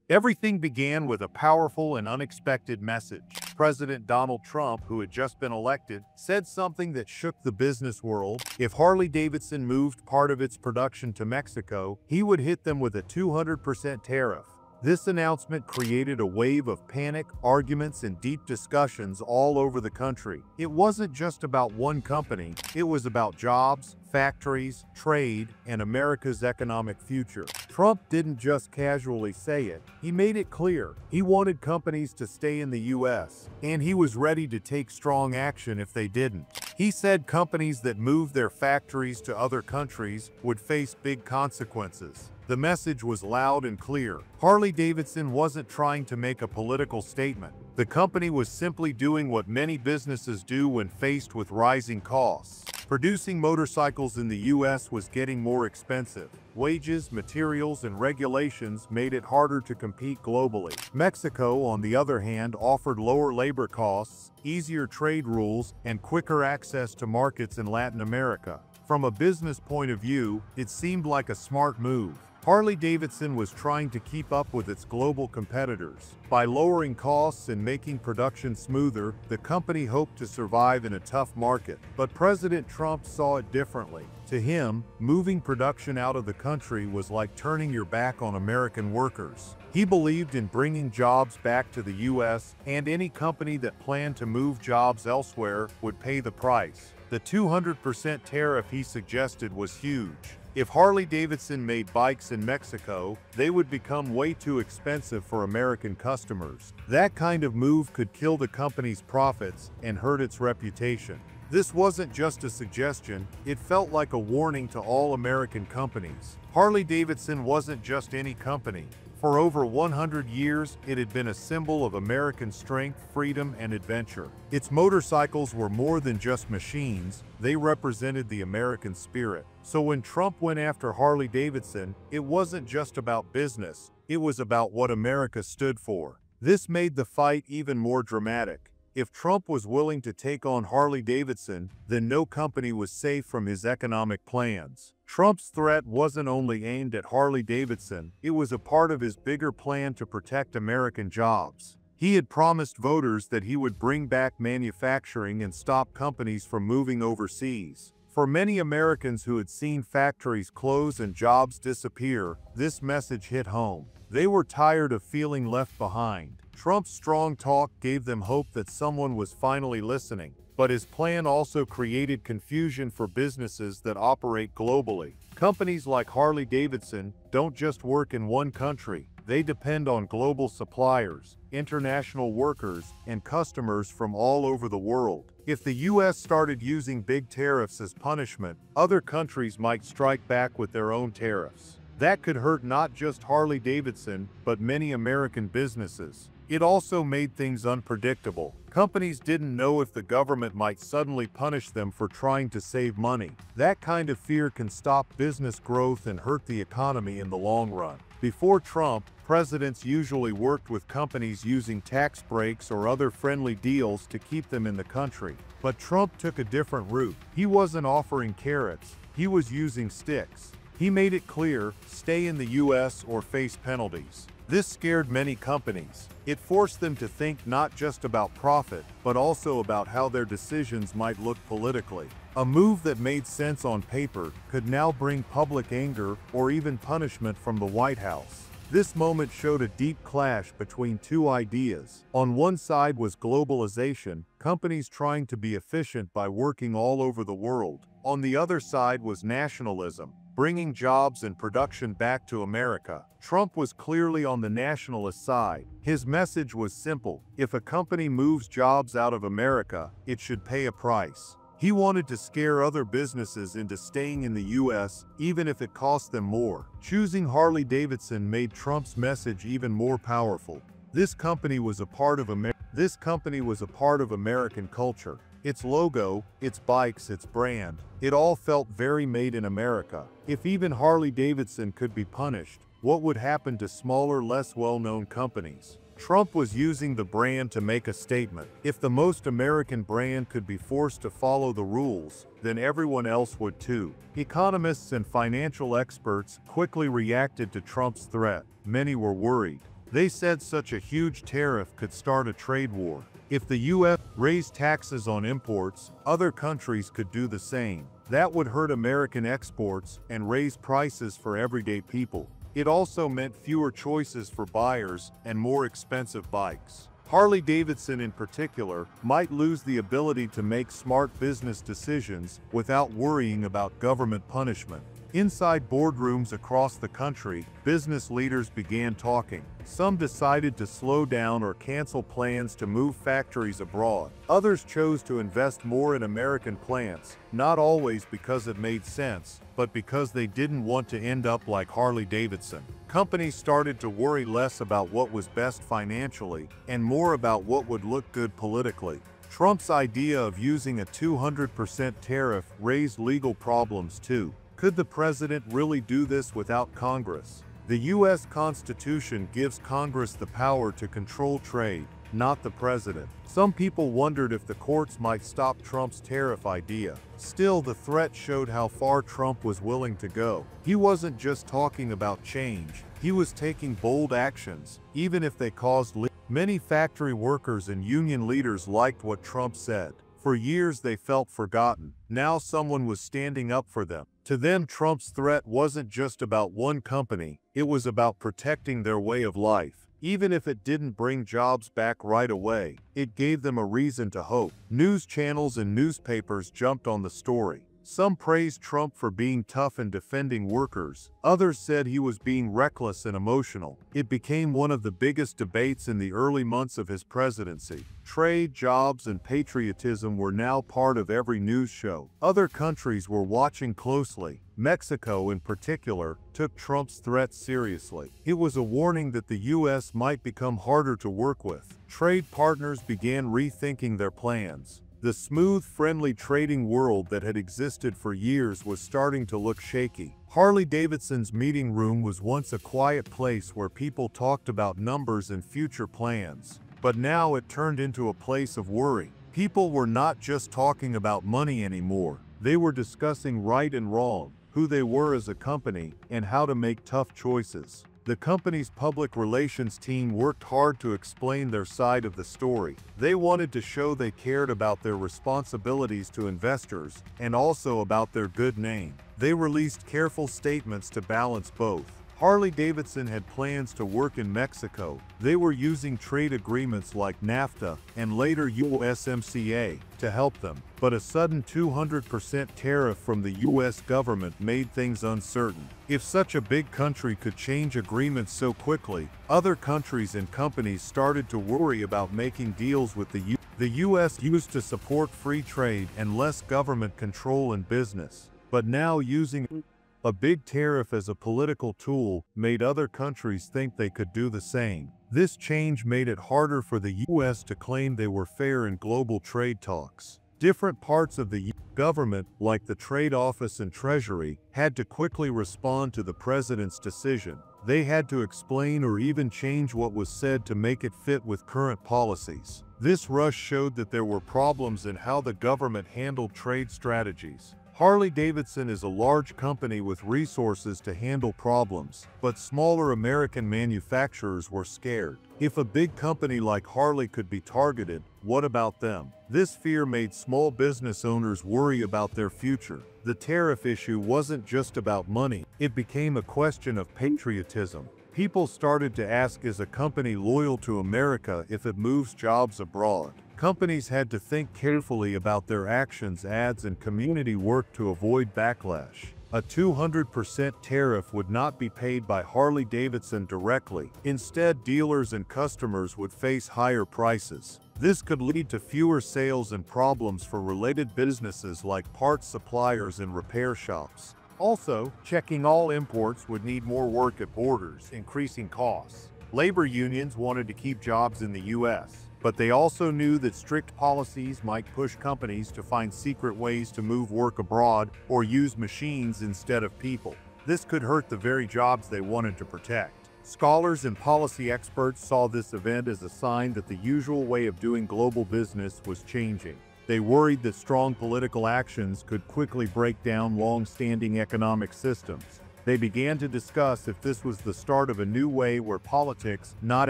Everything began with a powerful and unexpected message. President Donald Trump, who had just been elected, said something that shook the business world. If Harley-Davidson moved part of its production to Mexico, he would hit them with a 200% tariff. This announcement created a wave of panic, arguments, and deep discussions all over the country. It wasn't just about one company, it was about jobs, factories, trade, and America's economic future. Trump didn't just casually say it, he made it clear. He wanted companies to stay in the US, and he was ready to take strong action if they didn't. He said companies that moved their factories to other countries would face big consequences. The message was loud and clear. Harley-Davidson wasn't trying to make a political statement. The company was simply doing what many businesses do when faced with rising costs. Producing motorcycles in the US was getting more expensive. Wages, materials, and regulations made it harder to compete globally. Mexico, on the other hand, offered lower labor costs, easier trade rules, and quicker access to markets in Latin America. From a business point of view, it seemed like a smart move. Harley-Davidson was trying to keep up with its global competitors. By lowering costs and making production smoother, the company hoped to survive in a tough market. But President Trump saw it differently. To him, moving production out of the country was like turning your back on American workers. He believed in bringing jobs back to the US, and any company that planned to move jobs elsewhere would pay the price. The 200% tariff he suggested was huge. If Harley-Davidson made bikes in Mexico, they would become way too expensive for American customers. That kind of move could kill the company's profits and hurt its reputation. This wasn't just a suggestion, it felt like a warning to all American companies. Harley-Davidson wasn't just any company. For over 100 years, it had been a symbol of American strength, freedom, and adventure. Its motorcycles were more than just machines, they represented the American spirit. So when Trump went after Harley-Davidson, it wasn't just about business, it was about what America stood for. This made the fight even more dramatic. If Trump was willing to take on Harley-Davidson, then no company was safe from his economic plans. Trump's threat wasn't only aimed at Harley-Davidson, it was a part of his bigger plan to protect American jobs. He had promised voters that he would bring back manufacturing and stop companies from moving overseas. For many Americans who had seen factories close and jobs disappear, this message hit home. They were tired of feeling left behind. Trump's strong talk gave them hope that someone was finally listening. But his plan also created confusion for businesses that operate globally. Companies like Harley-Davidson don't just work in one country. They depend on global suppliers, international workers, and customers from all over the world. If the US started using big tariffs as punishment, other countries might strike back with their own tariffs. That could hurt not just Harley-Davidson, but many American businesses. It also made things unpredictable. Companies didn't know if the government might suddenly punish them for trying to save money. That kind of fear can stop business growth and hurt the economy in the long run. Before Trump, presidents usually worked with companies using tax breaks or other friendly deals to keep them in the country. But Trump took a different route. He wasn't offering carrots, he was using sticks. He made it clear, stay in the US or face penalties. This scared many companies. It forced them to think not just about profit, but also about how their decisions might look politically. A move that made sense on paper could now bring public anger or even punishment from the White House. This moment showed a deep clash between two ideas. On one side was globalization, companies trying to be efficient by working all over the world. On the other side was nationalism, bringing jobs and production back to America. Trump was clearly on the nationalist side. His message was simple: if a company moves jobs out of America, it should pay a price. He wanted to scare other businesses into staying in the US, even if it cost them more. Choosing Harley-Davidson made Trump's message even more powerful. This company was a part of American culture. Its logo, its bikes, its brand, it all felt very made in America. If even Harley-Davidson could be punished, what would happen to smaller, less well-known companies? Trump was using the brand to make a statement. If the most American brand could be forced to follow the rules, then everyone else would too. Economists and financial experts quickly reacted to Trump's threat. Many were worried. They said such a huge tariff could start a trade war. If the U.S. raised taxes on imports, other countries could do the same. That would hurt American exports and raise prices for everyday people. It also meant fewer choices for buyers and more expensive bikes. Harley-Davidson in particular might lose the ability to make smart business decisions without worrying about government punishment. Inside boardrooms across the country, business leaders began talking. Some decided to slow down or cancel plans to move factories abroad. Others chose to invest more in American plants, not always because it made sense, but because they didn't want to end up like Harley-Davidson. Companies started to worry less about what was best financially and more about what would look good politically. Trump's idea of using a 200% tariff raised legal problems too. Could the president really do this without Congress? The U.S. Constitution gives Congress the power to control trade, not the president. Some people wondered if the courts might stop Trump's tariff idea. Still, the threat showed how far Trump was willing to go. He wasn't just talking about change, he was taking bold actions, even if they caused Many factory workers and union leaders liked what Trump said. For years they felt forgotten. Now someone was standing up for them. To them, Trump's threat wasn't just about one company, it was about protecting their way of life. Even if it didn't bring jobs back right away, it gave them a reason to hope. News channels and newspapers jumped on the story. Some praised Trump for being tough and defending workers. Others said he was being reckless and emotional. It became one of the biggest debates in the early months of his presidency. Trade, jobs, and patriotism were now part of every news show. Other countries were watching closely. Mexico, in particular, took Trump's threats seriously. It was a warning that the U.S. might become harder to work with. Trade partners began rethinking their plans. The smooth, friendly trading world that had existed for years was starting to look shaky. Harley-Davidson's meeting room was once a quiet place where people talked about numbers and future plans. But now it turned into a place of worry. People were not just talking about money anymore. They were discussing right and wrong, who they were as a company, and how to make tough choices. The company's public relations team worked hard to explain their side of the story. They wanted to show they cared about their responsibilities to investors and also about their good name. They released careful statements to balance both. Harley-Davidson had plans to work in Mexico. They were using trade agreements like NAFTA and later USMCA to help them. But a sudden 200% tariff from the US government made things uncertain. If such a big country could change agreements so quickly, other countries and companies started to worry about making deals with the US. The US used to support free trade and less government control in business. But now using a big tariff as a political tool made other countries think they could do the same. This change made it harder for the U.S. to claim they were fair in global trade talks. Different parts of the government, like the Trade Office and Treasury, had to quickly respond to the president's decision. They had to explain or even change what was said to make it fit with current policies. This rush showed that there were problems in how the government handled trade strategies. Harley-Davidson is a large company with resources to handle problems, but smaller American manufacturers were scared. If a big company like Harley could be targeted, what about them? This fear made small business owners worry about their future. The tariff issue wasn't just about money, it became a question of patriotism. People started to ask, is a company loyal to America if it moves jobs abroad? Companies had to think carefully about their actions, ads, and community work to avoid backlash. A 200% tariff would not be paid by Harley-Davidson directly. Instead, dealers and customers would face higher prices. This could lead to fewer sales and problems for related businesses like parts suppliers and repair shops. Also, checking all imports would need more work at borders, increasing costs. Labor unions wanted to keep jobs in the U.S., but they also knew that strict policies might push companies to find secret ways to move work abroad or use machines instead of people. This could hurt the very jobs they wanted to protect. Scholars and policy experts saw this event as a sign that the usual way of doing global business was changing. They worried that strong political actions could quickly break down long-standing economic systems. They began to discuss if this was the start of a new way where politics, not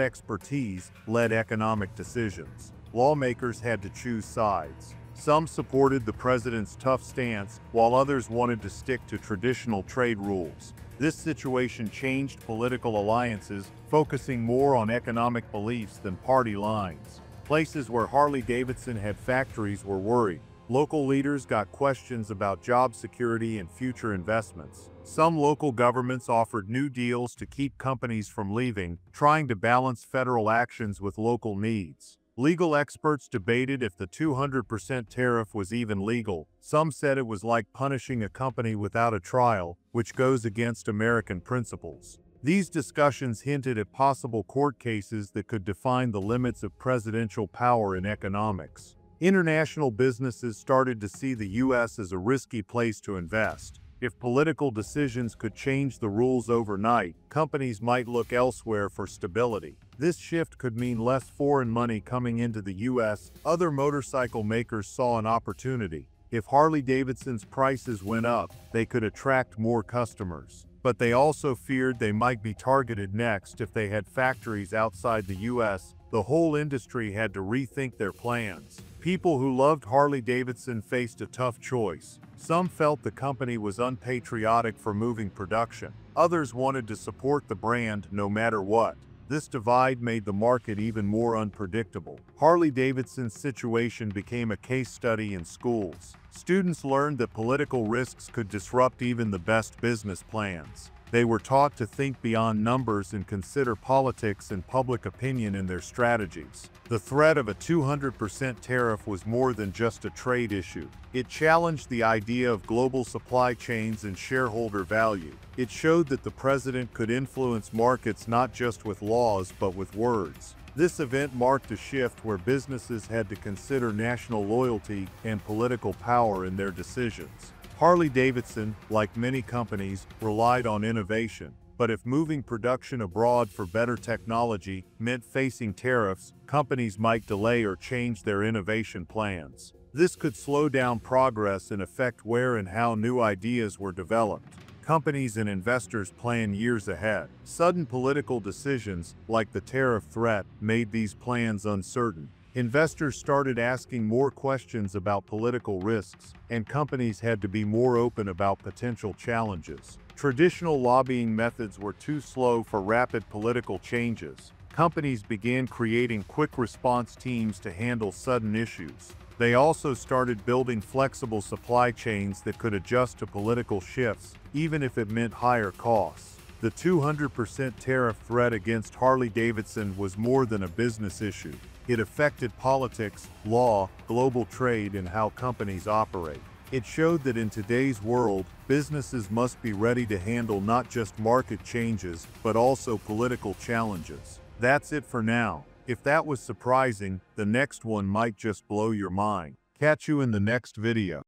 expertise, led economic decisions. Lawmakers had to choose sides. Some supported the president's tough stance, while others wanted to stick to traditional trade rules. This situation changed political alliances, focusing more on economic beliefs than party lines. Places where Harley-Davidson had factories were worried. Local leaders got questions about job security and future investments. Some local governments offered new deals to keep companies from leaving, trying to balance federal actions with local needs. Legal experts debated if the 200% tariff was even legal. Some said it was like punishing a company without a trial, which goes against American principles. These discussions hinted at possible court cases that could define the limits of presidential power in economics. International businesses started to see the U.S. as a risky place to invest. If political decisions could change the rules overnight, companies might look elsewhere for stability. This shift could mean less foreign money coming into the U.S. Other motorcycle makers saw an opportunity. If Harley-Davidson's prices went up, they could attract more customers. But they also feared they might be targeted next if they had factories outside the U.S. The whole industry had to rethink their plans. People who loved Harley-Davidson faced a tough choice. Some felt the company was unpatriotic for moving production. Others wanted to support the brand no matter what. This divide made the market even more unpredictable. Harley-Davidson's situation became a case study in schools. Students learned that political risks could disrupt even the best business plans. They were taught to think beyond numbers and consider politics and public opinion in their strategies. The threat of a 200% tariff was more than just a trade issue. It challenged the idea of global supply chains and shareholder value. It showed that the president could influence markets not just with laws but with words. This event marked a shift where businesses had to consider national loyalty and political power in their decisions. Harley-Davidson, like many companies, relied on innovation. But if moving production abroad for better technology meant facing tariffs, companies might delay or change their innovation plans. This could slow down progress and affect where and how new ideas were developed. Companies and investors plan years ahead. Sudden political decisions, like the tariff threat, made these plans uncertain. Investors started asking more questions about political risks, and companies had to be more open about potential challenges. Traditional lobbying methods were too slow for rapid political changes. Companies began creating quick response teams to handle sudden issues. They also started building flexible supply chains that could adjust to political shifts, even if it meant higher costs. The 200% tariff threat against Harley-Davidson was more than a business issue. It affected politics, law, global trade, and how companies operate. It showed that in today's world, businesses must be ready to handle not just market changes, but also political challenges. That's it for now. If that was surprising, the next one might just blow your mind. Catch you in the next video.